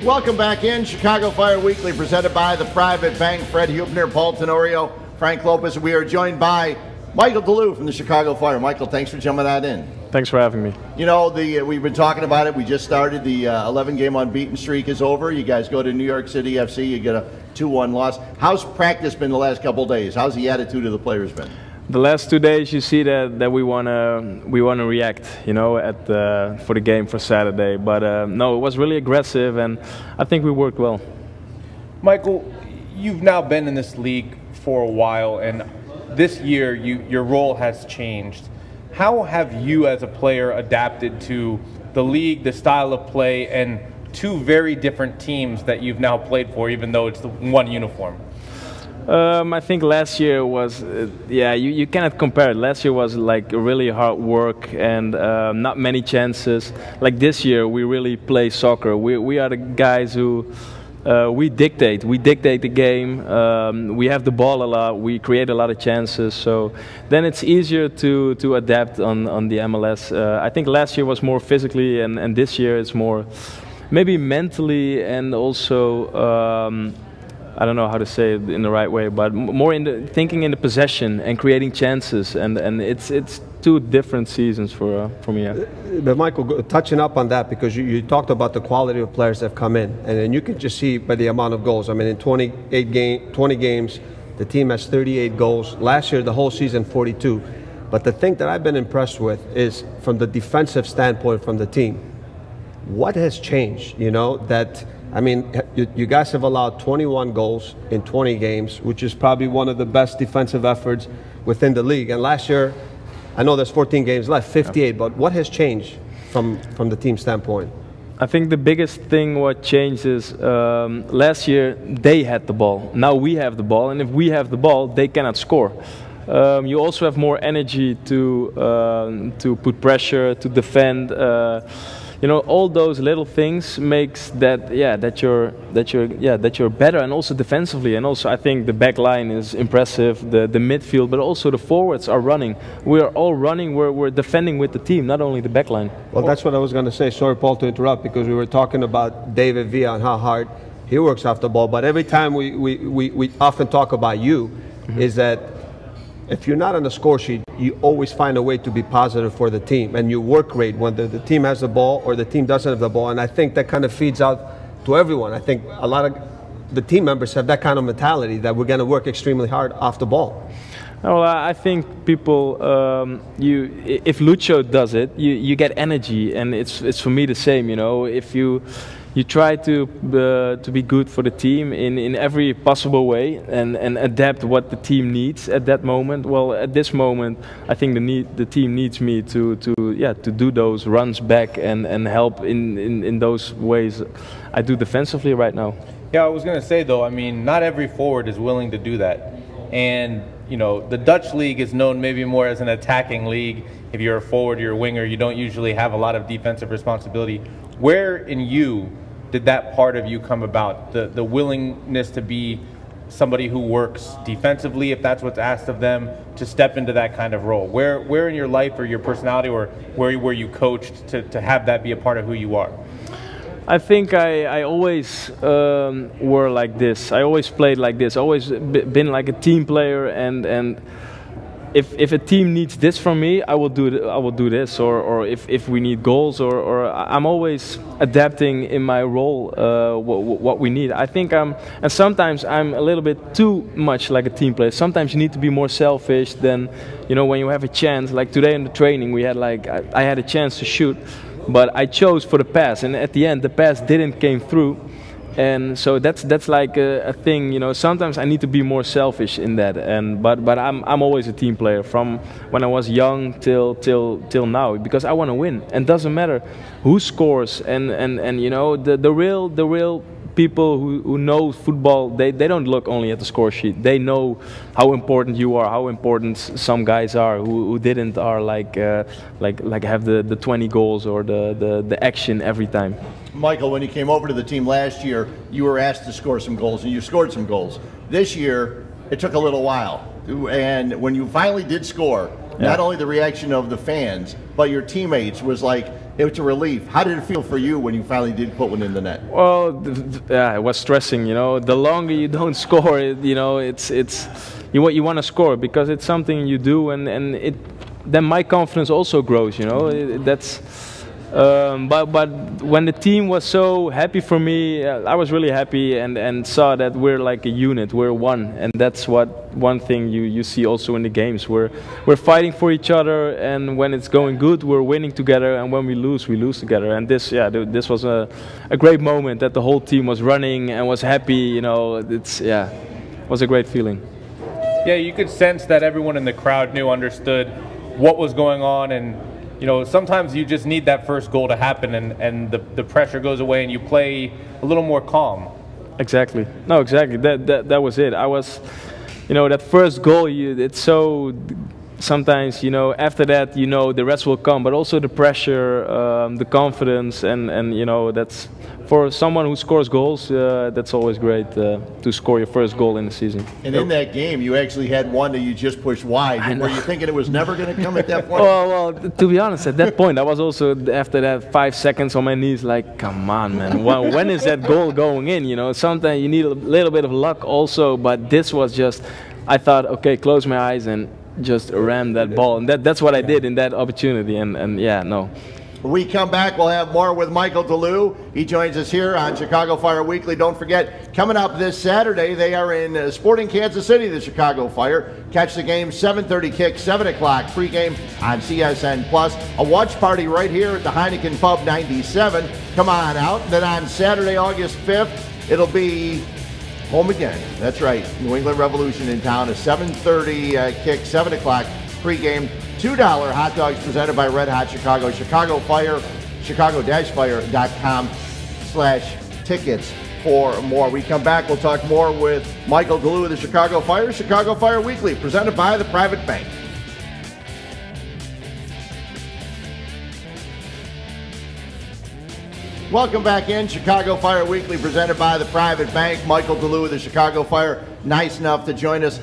Welcome back in. Chicago Fire Weekly presented by the Private Bank. Fred Hubner, Paul Tenorio, Frank Lopez. We are joined by Michael Leeuw from the Chicago Fire. Michael, thanks for jumping that in. Thanks for having me. You know, we've been talking about it. We just started. The 11-game unbeaten streak is over. You guys go to New York City FC. You get a 2-1 loss. How's practice been the last couple of days? How's the attitude of the players been? The last 2 days, you see that we wanna react, you know, for the game for Saturday. But no, it was really aggressive, and I think we worked well. Michael, you've now been in this league for a while, and this year your role has changed. How have you as a player adapted to the league, the style of play, and two very different teams that you've now played for, even though it's the one uniform? I think last year was, yeah, you cannot compare it. Last year was like really hard work and not many chances. Like this year, we really play soccer. We are the guys who we dictate the game. We have the ball a lot. We create a lot of chances. So then it's easier to adapt on the MLS. I think last year was more physically, and this year it's more maybe mentally, and also I don't know how to say it in the right way, but more thinking in the possession and creating chances, and it's two different seasons for me. But Michael, touching up on that, because you talked about the quality of players that have come in, and then you can just see by the amount of goals. I mean, in 20 games, the team has 38 goals. Last year, the whole season, 42. But the thing that I've been impressed with is from the defensive standpoint from the team. What has changed? You know, that, I mean, you guys have allowed 21 goals in 20 games, which is probably one of the best defensive efforts within the league. And last year, I know there's 14 games left, 58, but what has changed from the team standpoint? I think the biggest thing what changed is last year they had the ball. Now we have the ball, and if we have the ball, they cannot score. You also have more energy to put pressure, to defend. You know, all those little things makes that you're better, and also defensively, and also I think the back line is impressive, the midfield, but also the forwards are running. We are all running. We're defending with the team, not only the back line. Well, that's what I was going to say. Sorry, Paul, to interrupt, because we were talking about David Villa and how hard he works off the ball. But every time we often talk about you, is that if you're not on the score sheet, you always find a way to be positive for the team, and you work great when the team has the ball or the team doesn't have the ball, and I think that kind of feeds out to everyone. I think a lot of the team members have that kind of mentality that we're going to work extremely hard off the ball. Well, I think people, if Lucho does it, you get energy, and it's for me the same. You know, if you try to be good for the team in every possible way, and adapt what the team needs at that moment. Well, at this moment, I think the team needs me to do those runs back and help in those ways I do defensively right now. Yeah, I was going to say though, I mean, not every forward is willing to do that, and you know, the Dutch league is known maybe more as an attacking league. If you're a forward, you're a winger, you don't usually have a lot of defensive responsibility. Where in you did that part of you come about, the willingness to be somebody who works defensively, if that's what's asked of them, to step into that kind of role? Where in your life or your personality, or where were you coached to have that be a part of who you are? I think I always were like this. I always played like this. Always been like a team player, and if a team needs this from me, I will do this. Or if we need goals, or I'm always adapting in my role what we need. I think and sometimes I'm a little bit too much like a team player. Sometimes you need to be more selfish than, you know, when you have a chance. Like today in the training, we had I had a chance to shoot, but I chose for the pass, and at the end the pass didn't came through. And so that's like a thing, you know. Sometimes I need to be more selfish in that, but I'm always a team player from when I was young till now, because I want to win, and doesn't matter who scores, and you know, the real people who know football, they don't look only at the score sheet. They know how important you are, how important some guys are who didn't are like have the 20 goals or the action every time. Michael, when you came over to the team last year, you were asked to score some goals, and you scored some goals. This year, it took a little while, and when you finally did score, not only the reaction of the fans, but your teammates was like, it was a relief. How did it feel for you when you finally did put one in the net? Well, yeah, it was stressing. You know, the longer you don't score, you know, it's you want to score because it's something you do, and then my confidence also grows. You know, that's. But when the team was so happy for me, I was really happy and saw that we're like a unit, we're one, and that's one thing you see also in the games. We're fighting for each other, and when it's going good, we're winning together, and when we lose together. And this was a great moment that the whole team was running and was happy. You know, it was a great feeling. Yeah, you could sense that everyone in the crowd understood what was going on, and you know, sometimes you just need that first goal to happen, and the pressure goes away, and you play a little more calm. Exactly. No, exactly. That was it. I was, you know, that first goal. It's so. Sometimes, you know, after that, you know, the rest will come, but also the pressure, the confidence, and you know, that's for someone who scores goals. That's always great to score your first goal in the season. And in that game, you actually had one that you just pushed wide. Were you thinking it was never going to come at that point? Well, to be honest, at that point, I was also after that 5 seconds on my knees, like, come on, man, when is that goal going in? You know, sometimes you need a little bit of luck also, but this was just, I thought, okay, close my eyes and just ram that ball, and that's what I did in that opportunity, and yeah, no. When we come back, we'll have more with Michael Leeuw. He joins us here on Chicago Fire Weekly. Don't forget, coming up this Saturday, they are in Sporting Kansas City, the Chicago Fire. Catch the game, 7:30 kick, 7 o'clock pregame on CSN+. A watch party right here at the Heineken Pub 97. Come on out. Then on Saturday, August 5th, it'll be home again. That's right. New England Revolution in town. A 7:30 kick, 7 o'clock pregame. $2 hot dogs presented by Red Hot Chicago. Chicago Fire, chicago-fire.com/tickets for more. We come back, we'll talk more with Michael Leeuw of the Chicago Fire. Chicago Fire Weekly, presented by the Private Bank. Welcome back in. Chicago Fire Weekly, presented by the Private Bank. Michael Leeuw of the Chicago Fire, nice enough to join us.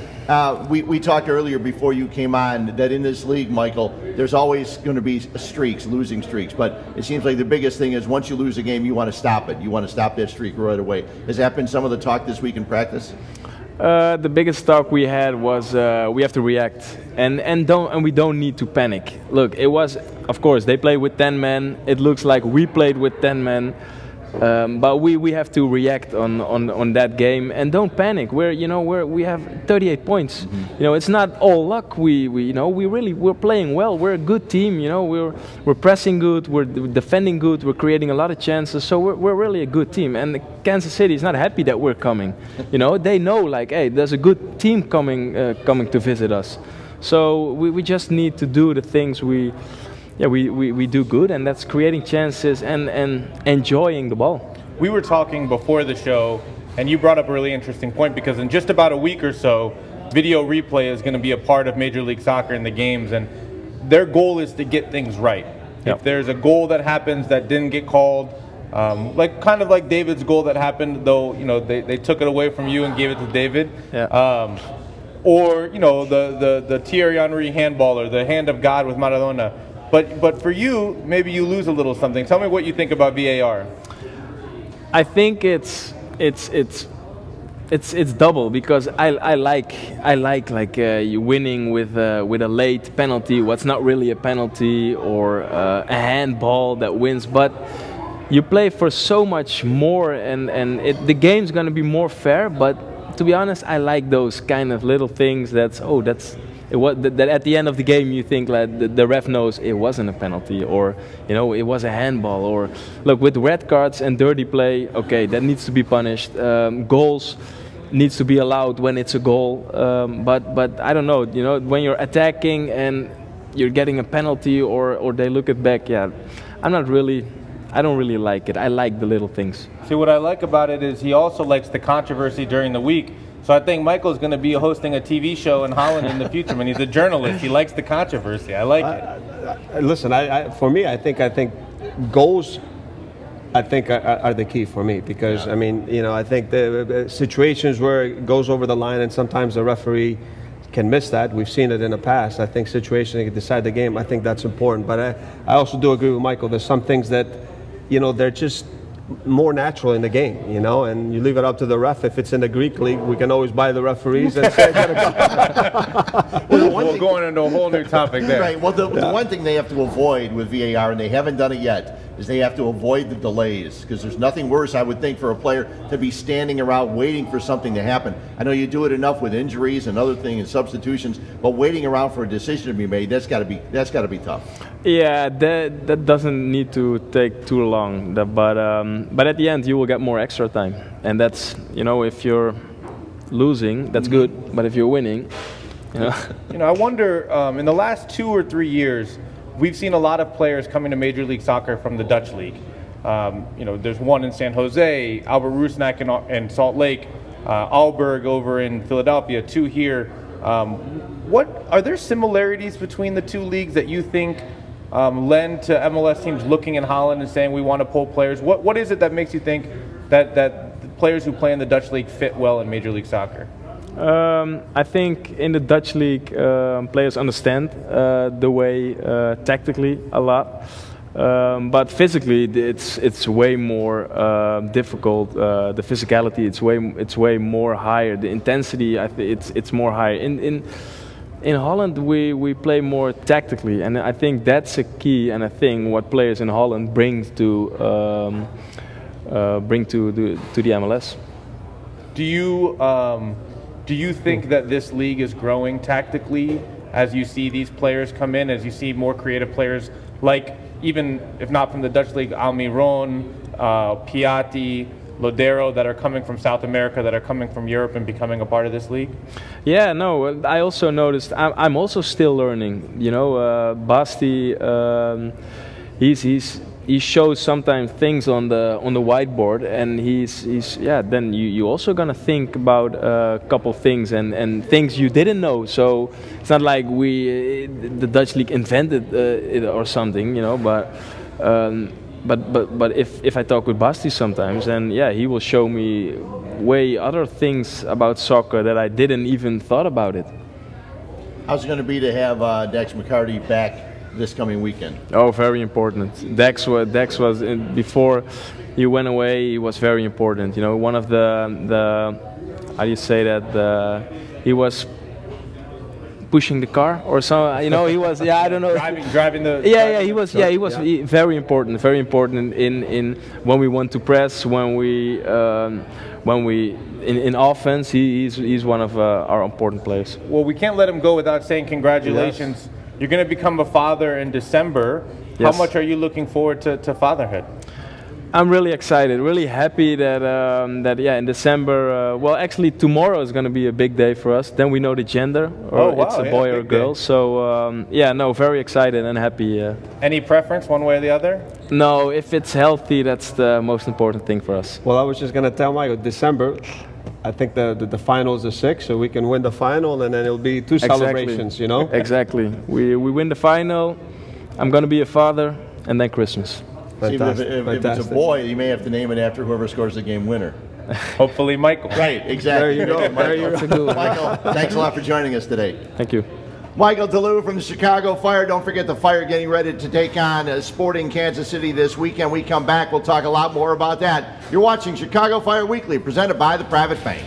We talked earlier before you came on that in this league, Michael, there's always going to be streaks, losing streaks. But it seems like the biggest thing is once you lose a game, you want to stop it. You want to stop that streak right away. Has that been some of the talk this week in practice? The biggest talk we had was we have to react and we don't need to panic. Look, it was, of course, they played with 10 men. It looks like we played with 10 men, but we have to react on that game and don't panic. We have 38 points. Mm-hmm. You know, it's not all luck. We're playing well. We're a good team. You know, we're pressing good. We're defending good. We're creating a lot of chances. So we're really a good team. And Kansas City is not happy that we're coming. You know, they know like, hey, there's a good team coming to visit us. So we just need to do the things we do good, and that's creating chances and enjoying the ball. We were talking before the show, and you brought up a really interesting point, because in just about a week or so, video replay is going to be a part of Major League Soccer in the games, and their goal is to get things right. Yep. If there's a goal that happens that didn't get called, kind of like David's goal that happened, though, you know, they took it away from you and gave it to David. Yeah. Or, you know, the Thierry Henry handball, or the hand of God with Maradona. But for you, maybe you lose a little something. Tell me what you think about VAR. I think it's double, because I like you winning with a late penalty, what's not really a penalty, or a handball that wins, but you play for so much more, and the game's gonna be more fair. But to be honest, I like those kind of little things. That at the end of the game you think like the ref knows it wasn't a penalty, or you know, it was a handball. Or look, with red cards and dirty play, okay, that needs to be punished. Goals needs to be allowed when it's a goal. But I don't know, you know, when you're attacking and you're getting a penalty, or they look it back, yeah, I don't really like it. I like the little things. See, what I like about it is he also likes the controversy during the week. So I think Michael's going to be hosting a TV show in Holland in the future. I mean, he's a journalist. He likes the controversy. I like it. Listen, for me, I think goals, are the key for me, because, yeah. I mean, you know, I think the situations where it goes over the line and sometimes the referee can miss that. We've seen it in the past. I think situations can decide the game. I think that's important. But I also do agree with Michael. There's some things that, you know, they're just more natural in the game, you know, and you leave it up to the ref. If it's in the Greek league, we can always buy the referees and say, we're going into a whole new topic there. Right. Well, the one thing they have to avoid with VAR, and they haven't done it yet, is they have to avoid the delays, because there's nothing worse, I would think, for a player to be standing around waiting for something to happen. I know you do it enough with injuries and other things and substitutions, but waiting around for a decision to be made, that's got to be tough. Yeah, that doesn't need to take too long, but at the end you will get more extra time, and that's, you know, if you're losing, that's good, but if you're winning, you know. I wonder, in the last 2 or 3 years, we've seen a lot of players coming to Major League Soccer from the Dutch League. You know, there's one in San Jose, Albert Rusnak in Salt Lake, Alberg over in Philadelphia, 2 here. What are there similarities between the 2 leagues that you think lend to MLS teams looking in Holland and saying we want to pull players? What is it that makes you think that the players who play in the Dutch League fit well in Major League Soccer? I think in the Dutch league, players understand the way tactically a lot, but physically it's way more difficult. The physicality it's way more higher. The intensity, I think it's more higher. In Holland we play more tactically, and I think that's a key and a thing what players in Holland bring to the MLS. Do you think that this league is growing tactically as you see these players come in, as you see more creative players, like, even if not from the Dutch league, Almiron, Piatti, Lodero, that are coming from South America, that are coming from Europe and becoming a part of this league? Yeah, no, I also noticed, I'm also still learning, you know, Basti, he shows sometimes things on the whiteboard, and then you also gonna think about a couple things and things you didn't know. So it's not like the Dutch league invented it or something, you know. But if I talk with Basti sometimes, then yeah, he will show me way other things about soccer that I didn't even thought about it. How's it going to be to have Dex McCarty back this coming weekend? Oh, very important. Dex was before he went away. He was very important. You know, one of the how do you say that? He was pushing the car or so. You know, he was. Yeah, I don't know. driving the. Yeah, he was. Yeah, he was very important. Very important in when we want to press, when we in offense. He's one of our important players. Well, we can't let him go without saying congratulations. Yes. You're going to become a father in December. Yes. How much are you looking forward to fatherhood? I'm really excited, really happy that in December, well, actually tomorrow is going to be a big day for us. Then we know the gender, or it's a boy or a girl. Day. So very excited and happy. Any preference one way or the other? No, if it's healthy, that's the most important thing for us. Well, I was just going to tell Michael, December, I think the final is the 6th, so we can win the final, and then it'll be two celebrations, you know? Exactly. We win the final, I'm going to be a father, and then Christmas. Fantastic. If it's a boy, you may have to name it after whoever scores the game winner. Hopefully Michael. Right, exactly. There you go. Michael, thanks a lot for joining us today. Thank you. Michael Leeuw from the Chicago Fire. Don't forget the Fire getting ready to take on Sporting Kansas City this weekend. We come back, we'll talk a lot more about that. You're watching Chicago Fire Weekly, presented by the Private Bank.